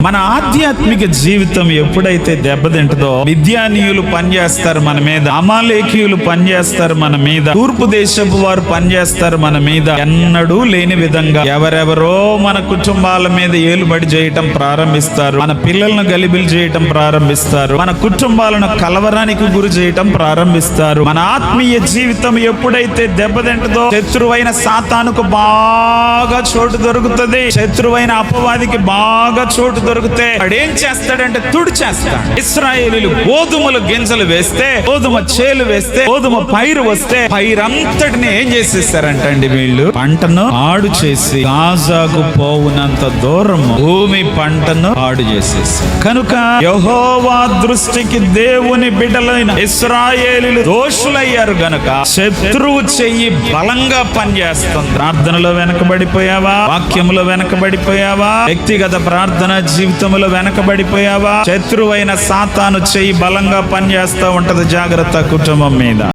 మన ఆధ్యాత్మిక జీవితం ఎప్పుడైతే దెబ్బతింటదో, మిద్యానీయులు పనిచేస్తారు మన మీద, అమాలేకీయులు పనిచేస్తారు మన మీద, తూర్పు దేశపు వారు పనిచేస్తారు మన మీద. ఎన్నడూ లేని విధంగా ఎవరెవరో మన కుటుంబాల మీద ఏలుబడి చేయటం ప్రారంభిస్తారు, మన పిల్లలను గలిబిలి చేయటం ప్రారంభిస్తారు, మన కుటుంబాలను కలవరానికి గురి చేయటం ప్రారంభిస్తారు. మన ఆత్మీయ జీవితం ఎప్పుడైతే దెబ్బతింటదో, శత్రువైన సాతానుకు బాగా చోటు దొరుకుతుంది, శత్రువైన అపవాదికి బాగా చోటు దొరికితే వాడేం చేస్తాడంటే తుడిచేస్తాడు. ఇశ్రాయేలీయులు గోధుమలు గింజలు వేస్తే, గోధుమ చేలు వేస్తే, గోధుమ పైరు వస్తే పైరంతటిని ఏం చేసేసారంటండి వీళ్ళు, పంటను పాడు చేసి గాజాకు పోవునంత దూరం భూమి పంటను పాడు చేసేసారు. కనుక యెహోవా దృష్టికి దేవుని బిడ్డలైన ఇశ్రాయేలీయులు దోషులయ్యారు గనుక శత్రువు చెయ్యి బలంగా పనిచేస్తుంది. ప్రార్థనలో వెనకబడిపోయావా? వాక్యములో వెనకబడిపోయావా? వ్యక్తిగత ప్రార్థన జీవితంలో వెనకబడిపోయావా? శత్రువైన సాతాను చెయ్యి బలంగా పనిచేస్తూ ఉంటది. జాగ్రత్త కుటుంబం మీద.